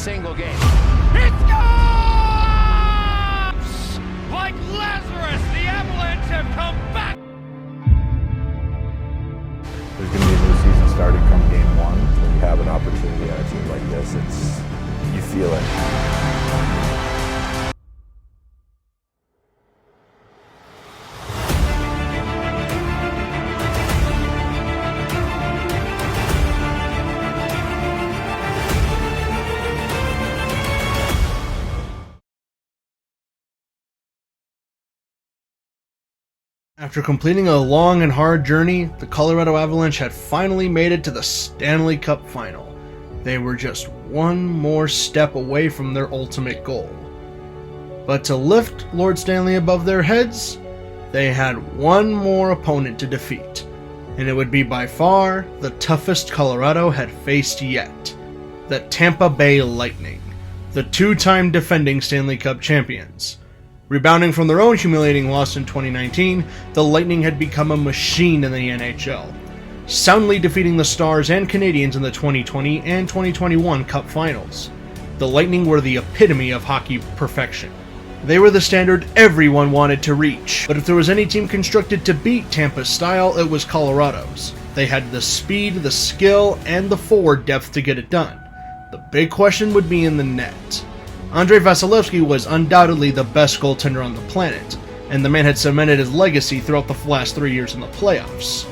single game. It scores! Like Lazarus, the Avalanche have come back! There's going to be a new season starting come game one. When you have an opportunity on a team like this, you feel it. After completing a long and hard journey, the Colorado Avalanche had finally made it to the Stanley Cup Final. They were just one more step away from their ultimate goal. But to lift Lord Stanley above their heads, they had one more opponent to defeat, and it would be by far the toughest Colorado had faced yet: the Tampa Bay Lightning, the two-time defending Stanley Cup champions. Rebounding from their own humiliating loss in 2019, the Lightning had become a machine in the NHL, soundly defeating the Stars and Canadiens in the 2020 and 2021 Cup Finals. The Lightning were the epitome of hockey perfection. They were the standard everyone wanted to reach, but if there was any team constructed to beat Tampa's style, it was Colorado's. They had the speed, the skill, and the forward depth to get it done. The big question would be in the net. Andrei Vasilevsky was undoubtedly the best goaltender on the planet, and the man had cemented his legacy throughout the last 3 years in the playoffs.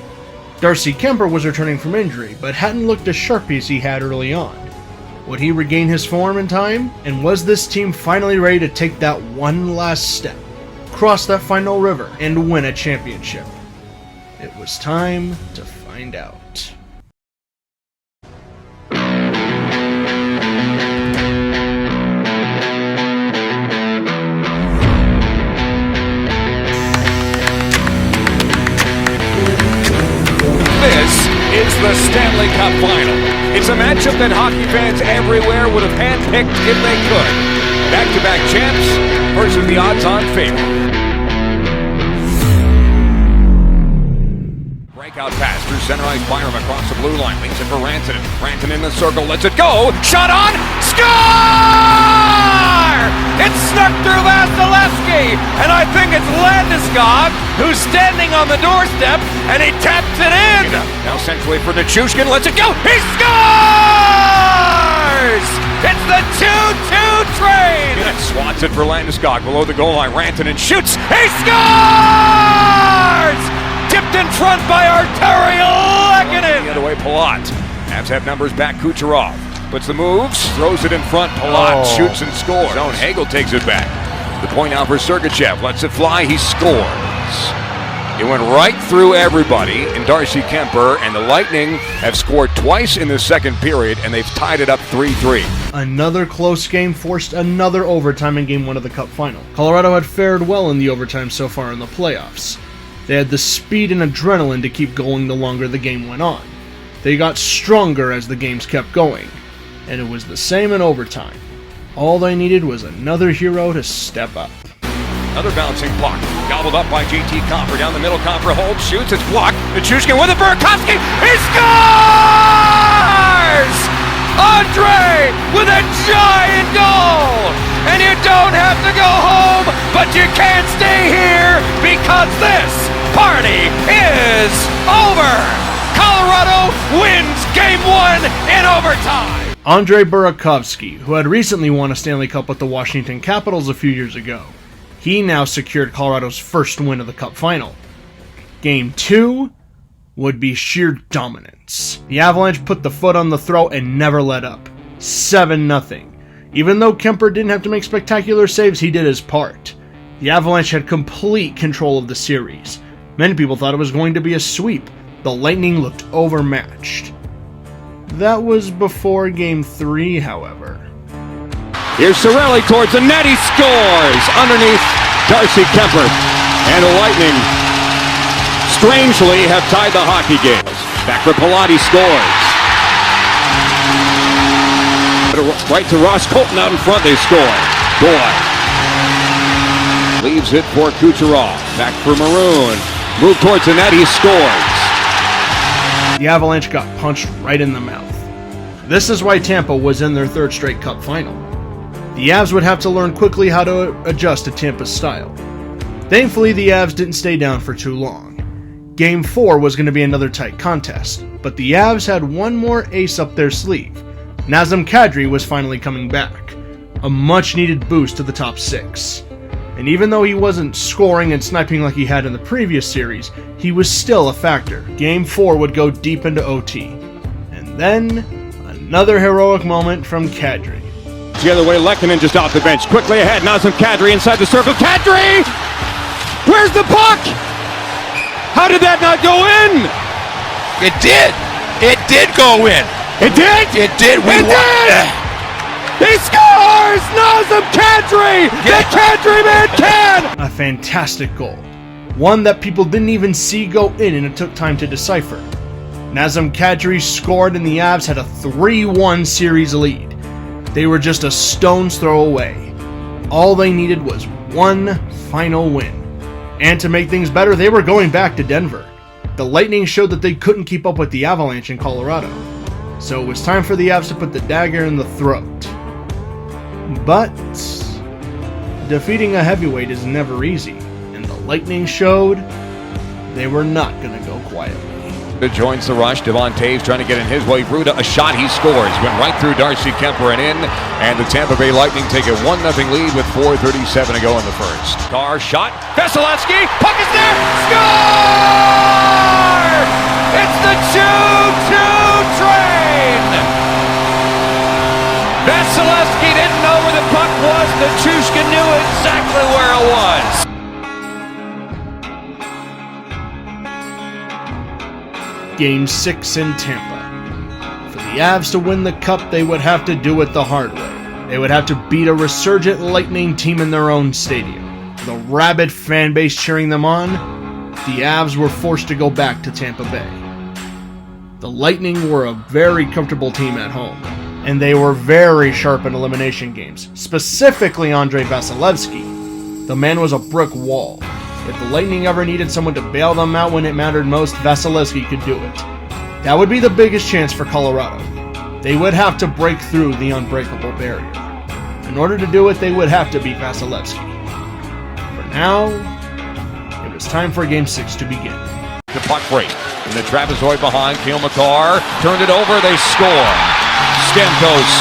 Darcy Kuemper was returning from injury, but hadn't looked as sharp as he had early on. Would he regain his form in time? And was this team finally ready to take that one last step, cross that final river, and win a championship? It was time to find out. This is the Stanley Cup Final. It's a matchup that hockey fans everywhere would have handpicked if they could. Back-to-back champs versus the odds-on favorite. Breakout pass through center ice. Byram across the blue line. Leans it for Rantanen. Rantanen in the circle. Lets it go. Shot on. Score! It's snuck through Vasilevsky. And I think it's Landeskog who's standing on the doorstep. And he taps it in. Now centrally for Nichushkin. Lets it go. He scores! It's the 2-2 train. Swats it for Landeskog below the goal line. Rantanen shoots. He scores! Tipped in front by Arturi Lehkonen. The other way, Palat. Avs have numbers back. Kucherov puts the moves, throws it in front. Palat shoots and scores. Zone Hagel takes it back. The point out for Sergachev. Lets it fly. He scores. It went right through everybody in Darcy Kuemper, and the Lightning have scored twice in the second period, and they've tied it up 3-3. Another close game forced another overtime in Game 1 of the Cup Final. Colorado had fared well in the overtime so far in the playoffs. They had the speed and adrenaline to keep going the longer the game went on. They got stronger as the games kept going, and it was the same in overtime. All they needed was another hero to step up. Another bouncing puck, gobbled up by JT Compher. Down the middle, Compher holds, shoots, it's blocked. Nichushkin with it, Burakovsky, he scores! Andre with a giant goal! And you don't have to go home, but you can't stay here because this party is over! Colorado wins Game 1 in overtime! Andre Burakovsky, who had recently won a Stanley Cup with the Washington Capitals a few years ago, he now secured Colorado's first win of the Cup Final. Game 2 would be sheer dominance. The Avalanche put the foot on the throat and never let up. 7-0. Even though Kuemper didn't have to make spectacular saves, he did his part. The Avalanche had complete control of the series. Many people thought it was going to be a sweep. The Lightning looked overmatched. That was before Game 3, however. Here's Cirelli towards the net. He scores underneath Darcy Kuemper. And the Lightning, strangely, have tied the hockey games. Back for Palat, scores. Right to Ross Colton out in front. They score. Boy. Leaves it for Kucherov. Back for Maroon. Move towards the net. He scores. The Avalanche got punched right in the mouth. This is why Tampa was in their third straight Cup final. The Avs would have to learn quickly how to adjust to Tampa's style. Thankfully, the Avs didn't stay down for too long. Game 4 was going to be another tight contest, but the Avs had one more ace up their sleeve. Nazem Kadri was finally coming back, a much-needed boost to the top 6. And even though he wasn't scoring and sniping like he had in the previous series, he was still a factor. Game 4 would go deep into OT. And then, another heroic moment from Kadri. The other way, Lehkonen just off the bench. Quickly ahead, Nazem Kadri inside the circle. Kadri! Where's the puck? How did that not go in? It did! It did go in! It did? It did! It did! He scores! Nazem Kadri! The Kadri man can! A fantastic goal. One that people didn't even see go in, and it took time to decipher. Nazem Kadri scored and the Avs had a 3-1 series lead. They were just a stone's throw away. All they needed was one final win. And to make things better, they were going back to Denver. The Lightning showed that they couldn't keep up with the Avalanche in Colorado. So it was time for the Avs to put the dagger in the throat. But defeating a heavyweight is never easy, and the Lightning showed they were not going to go quietly. It joins the rush. Devon Taves trying to get in his way through to a shot. He scores. Went right through Darcy Kemper and in. And the Tampa Bay Lightning take a 1-0 lead with 4:37 to go in the first. Carr shot. Vasilevsky. Puck is there. Score! It's the choo-choo train! Vasilevsky didn't know where the puck was. The Chushka knew exactly where it was. Game 6 in Tampa. For the Avs to win the Cup, they would have to do it the hard way. They would have to beat a resurgent Lightning team in their own stadium. With a rabid fan base cheering them on, the Avs were forced to go back to Tampa Bay. The Lightning were a very comfortable team at home, and they were very sharp in elimination games, specifically Andrei Vasilevsky. The man was a brick wall. If the Lightning ever needed someone to bail them out when it mattered most, Vasilevsky could do it. That would be the biggest chance for Colorado. They would have to break through the unbreakable barrier. In order to do it, they would have to beat Vasilevsky. For now, it was time for Game 6 to begin. The puck break. In the trapezoid behind, Kale McCarr turned it over, they score. Stamkos.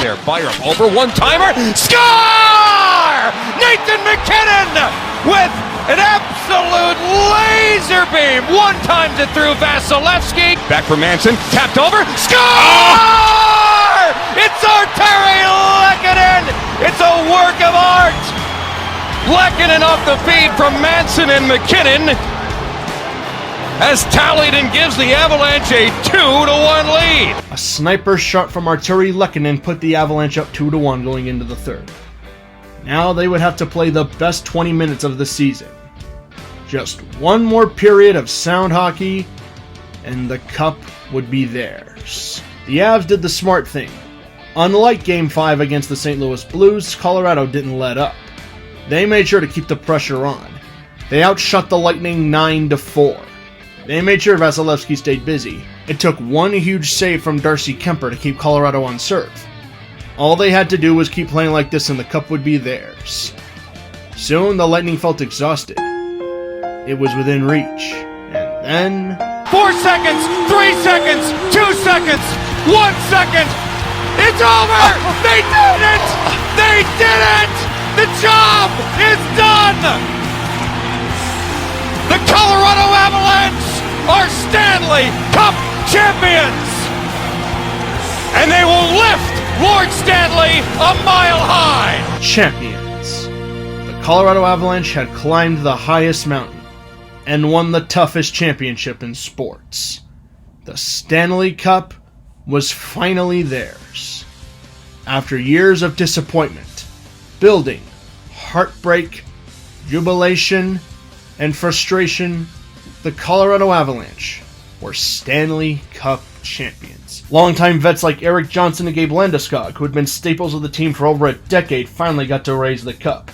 There, Byram over, one-timer, score! Nathan McKinnon with an absolute laser beam. One times it through Vasilevsky. Back for Manson, tapped over, score! It's Arturi Lehkonen! It's a work of art! Lehkonen off the feed from Manson and McKinnon has tallied and gives the Avalanche a 2-1 lead. A sniper shot from Arturi Lehkonen put the Avalanche up 2-1 going into the third. Now they would have to play the best 20 minutes of the season. Just one more period of sound hockey, and the Cup would be theirs. The Avs did the smart thing. Unlike Game 5 against the St. Louis Blues, Colorado didn't let up. They made sure to keep the pressure on. They outshot the Lightning 9-4. They made sure Vasilevsky stayed busy. It took one huge save from Darcy Kemper to keep Colorado on serve. All they had to do was keep playing like this and the Cup would be theirs. Soon the Lightning felt exhausted. It was within reach. And then... 4 seconds, 3 seconds, 2 seconds, 1 second. It's over! They did it! They did it! The job is done! The Colorado Avalanche are Stanley Cup champions! And they will lift Lord Stanley a mile high! Champions. The Colorado Avalanche had climbed the highest mountain and won the toughest championship in sports. The Stanley Cup was finally theirs. After years of disappointment, building, heartbreak, jubilation, and frustration, the Colorado Avalanche were Stanley Cup champions. Longtime vets like Eric Johnson and Gabe Landeskog, who had been staples of the team for over a decade, finally got to raise the cup.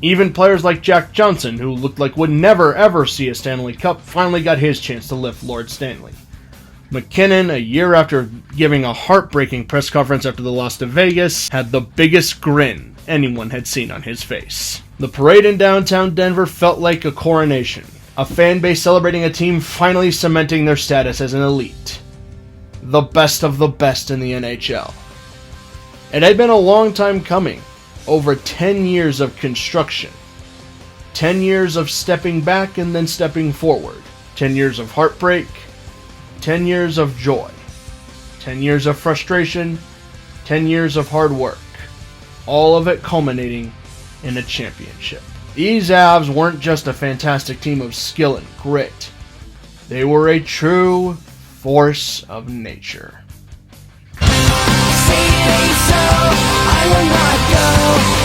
Even players like Jack Johnson, who looked like would never ever see a Stanley Cup, finally got his chance to lift Lord Stanley. McKinnon, a year after giving a heartbreaking press conference after the loss to Vegas, had the biggest grin anyone had seen on his face. The parade in downtown Denver felt like a coronation, a fan base celebrating a team finally cementing their status as an elite. The best of the best in the NHL. It had been a long time coming, over 10 years of construction, 10 years of stepping back and then stepping forward, 10 years of heartbreak, 10 years of joy, 10 years of frustration, 10 years of hard work, all of it culminating in a championship. These Avs weren't just a fantastic team of skill and grit. They were a true force of nature. Say it ain't so, I will not go.